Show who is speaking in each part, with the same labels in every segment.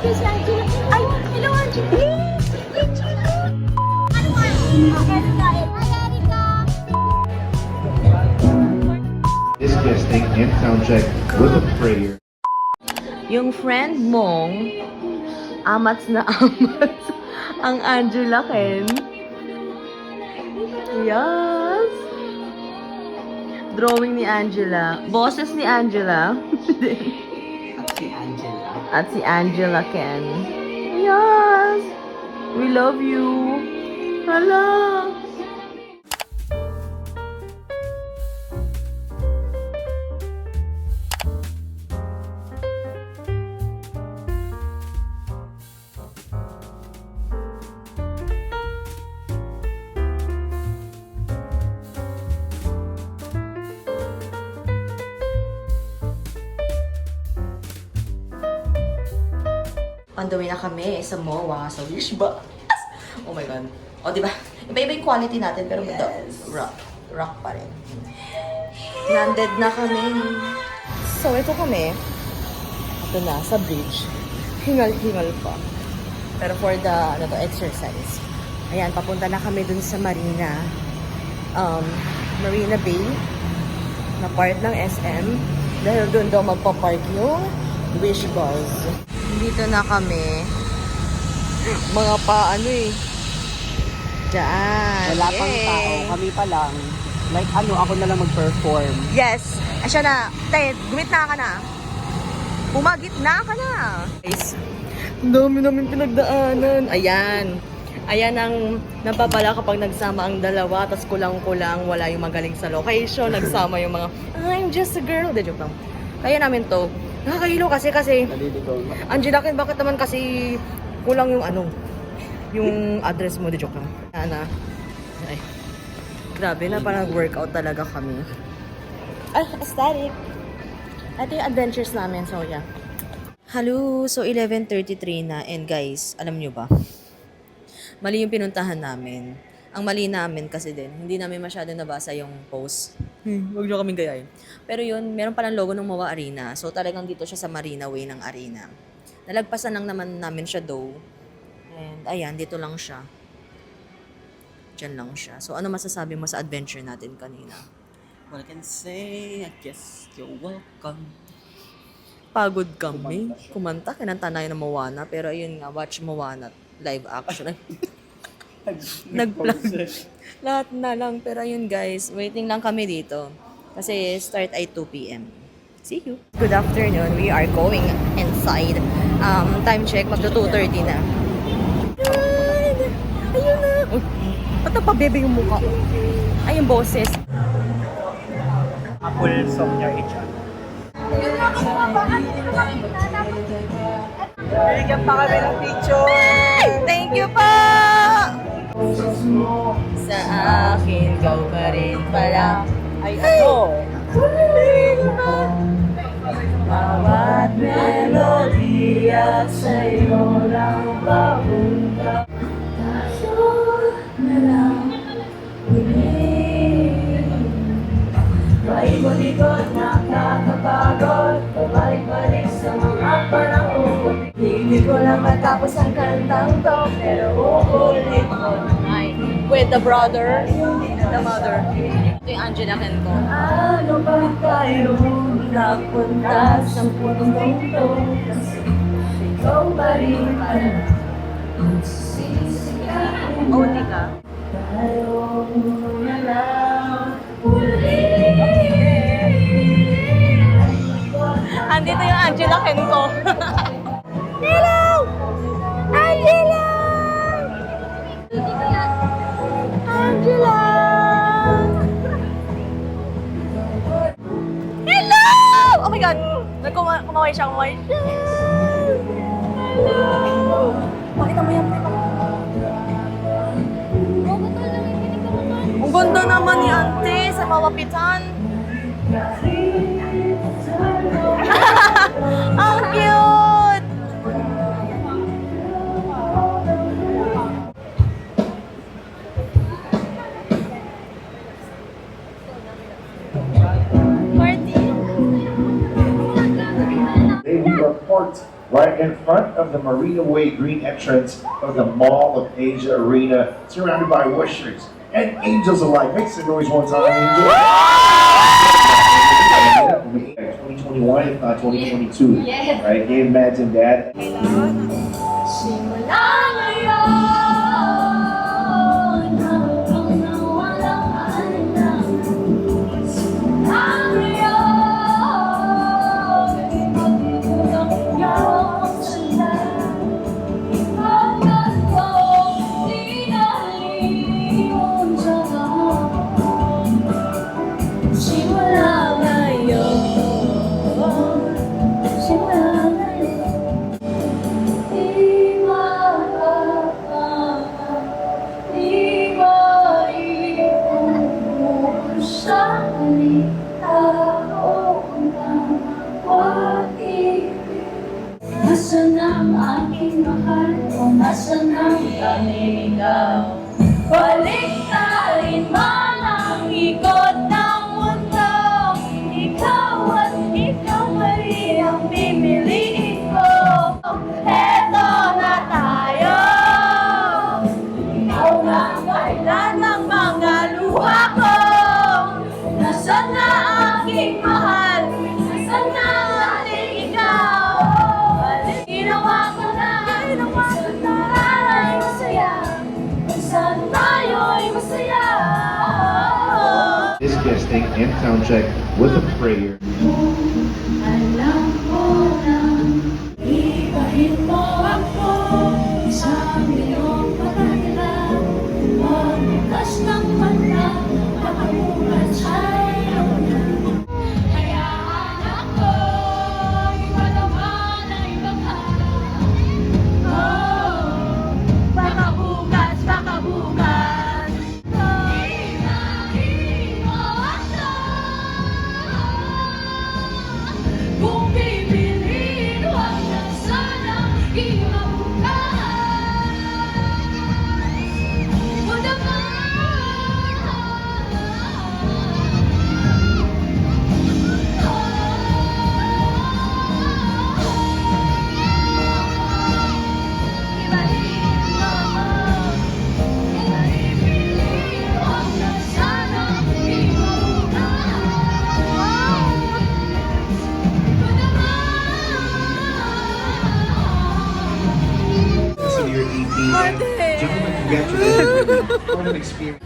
Speaker 1: Yes, Angela. Ay, hello, Angela. Angela. Ano nga? Erika. Hi, Erika.
Speaker 2: This testing and sound check with a prayer.
Speaker 3: Yung friend mong amats na amats ang Angela Ken. Yes. Drawing ni Angela. Boses ni Angela.
Speaker 4: Si Angela.
Speaker 3: At si Angela Ken. Yes. We love you. Hala. On the way na kami sa MOA, sa Wishba. Oh my God. O, diba? Iba-iba yung quality natin, pero rock pa rin. Landed na kami. So, ito kami. Ito na, sa bridge. Hingal-hingal pa. Pero for the, exercise. Ayan, papunta na kami dun sa Marina. Marina Bay. Na part ng SM. Dahil dun daw magpa-park yung Wish Bus. Dito na kami. Mga paano eh. Diyan.
Speaker 4: Wala pang
Speaker 3: Yay.
Speaker 4: tao. Kami pa lang. Like ako na lang mag-perform.
Speaker 3: Yes. Asya na. Tay, gumit na ka na. Pumagit na ka na. Guys, ang dami namin pinagdaanan. Ayan. Ayan ang napapala kapag nagsama ang dalawa, tas kulang-kulang, wala yung magaling sa location, nagsama yung mga, I'm just a girl. De joke lang. Kaya namin to. Nakakahilo kasi
Speaker 4: Naliligaw na.
Speaker 3: Angela, bakit naman kasi kulang yung yung address mo, de joke lang. Ana. Ay. Grabe na, parang workout talaga kami. Ay, aesthetic. Ito yung adventures namin, so yeah. Hello, so 11:33 na, and guys, alam nyo ba? Mali yung pinuntahan namin. Ang mali namin kasi din, hindi namin masyado nabasa yung post. Huwag nyo kaming gayahin. Pero yun, meron palang logo ng MOA Arena. So talagang dito siya sa Marina Way ng Arena. Nalagpasan lang naman namin siya though. And ayan, dito lang siya. Diyan lang siya. So ano masasabi mo sa adventure natin kanina?
Speaker 4: Well, I can say, I guess you're welcome.
Speaker 3: Pagod kami. Kumanta, kinanta na yun ng Moana. Pero ayun nga, watch Moana live action. Nag-plug. Lahat na lang. Pero ayun guys, waiting lang kami dito. Kasi start ay 2 p.m. See you. Good afternoon. We are going inside. Time check, magto 2:30 na. Good! Ayun na! Ba't napabebe yung mukha? Ay, yung boses.
Speaker 4: Apple song niya HR. Bigyan pa kami ng picture!
Speaker 3: Thank you po! Sa akin, ikaw pa rin pala.
Speaker 4: Ay, ano?
Speaker 3: Bawat melodiya sa'yo lang papunta. Tayo na lang ulit. Paikot-ikot, nakakapagod. Pabalik-balik sa mga panahon. Hindi ko lang matapos ang kantang to, pero uulit ko. Ay, with the brother and the mother. Ito yung Angela Ken ko. Ano ba tayo napunta sa pundong to? Kasi ikaw pa rin pala. Odi ka? Tayo na lang ulit. Andito yung Angela Ken ko. Hello! Angela! Angela! Hello! Oh my God! Kumaway siya. Hello! Pakita mo yan. Ang ganda naman ni Ante sa mawapitan. Ang cute! Party?
Speaker 2: They were Airport, right in front of the Marina Way green entrance of the Mall of Asia Arena, surrounded by wishers and angels alike. Make some noise one time, angels. 2021, if not 2022.
Speaker 1: Yes.
Speaker 2: Right? Can you imagine that?
Speaker 1: Simula ngayon, hanggang nawalang alam. Simula ngayon, magkulang niyo ang sila. Hanggang ko, di naliyon sa lahat. Simula ngayon, simula ngayon. Di maiuusali tao ang pag-ibig. Nasaan ang aking mahal? O nasaan ang kanigaw? Baliktarin man ang ikot ng mundo. Ikaw at ikaw mali ang pipiliin ko. Eto na tayo. Ikaw na ang kailan ng mga luha ko. Nasaan na aking mahal? Nasaan na ang ating ikaw? Ginawa ko na ay masaya. Kung saan tayo'y masaya.
Speaker 2: Disguesting and sound check with a prayer.
Speaker 1: Alam ko na ibahin mo ako sa iyong pagkakila. Pagbukas ng mata, makabukas ay ako na. Hayaan ako, iba naman ang ibang baka bukas, baka bukas. Ibahin mo ako. Kung pipiliin, huwag na sana imabukas. O naman. Ibahin mo ako. Kung pipiliin, huwag na sana imabukas.
Speaker 2: Listen to your EP. And gentlemen, congratulations on an experience.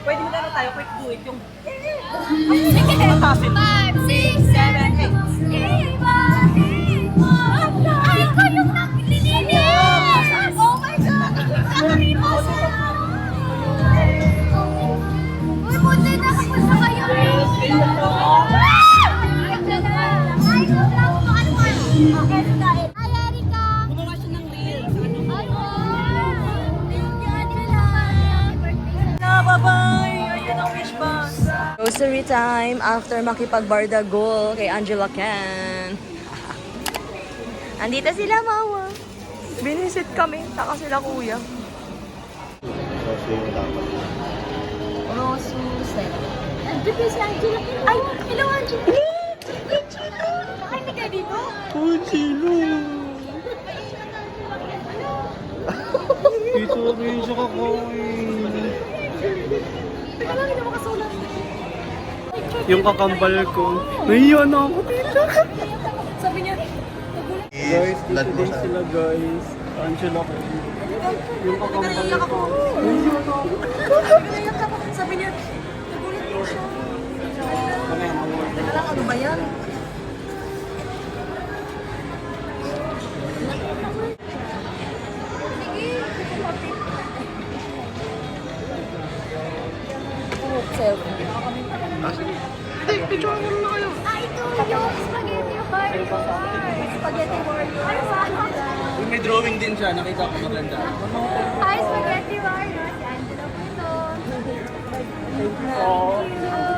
Speaker 3: Pwede mo na tayo quick do it yung
Speaker 1: 5, 6, 7, 8. Ibahin mo ako. Ay, ikaw yung naglilinis! Oh my God! Nakalimutan siya! Uy, buti na kapunta kayo! Ay, lang po. Ano ba? Okay, dahil. Ay, Erika! Gumawa siya ng reel. Ay, wow! Thank you, Adela.
Speaker 3: bye-bye! Ayun ang wish box. Grocery time after makipag-bardago kay Angela Can. Andito sila, Mawa. Binisit kami. Taka sila, kuya.
Speaker 1: Rosuset. Nandito si Angela. Ay, hello Angela. Nakainig ka dito?
Speaker 4: Dito ako
Speaker 1: Teka lang, hindi mo kasulat.
Speaker 4: Yung kakambal ko. Naiyan na ako dito.
Speaker 1: Sabi niya,
Speaker 4: Guys, dito din sila guys. Angela ko. Yung kakambal ko. Naiyan na ako.
Speaker 1: naiyak ako. Sabi niya, nagulat mo siya. Teka lang, ano ba yan?
Speaker 3: Selfie.
Speaker 1: Ah, ito yung spaghetti warrior. Spaghetti warrior. Ano ba?
Speaker 4: May drawing din siya. Nakita ko maganda.
Speaker 1: Hi, spaghetti warrior. Si Angela po ito. Thank you.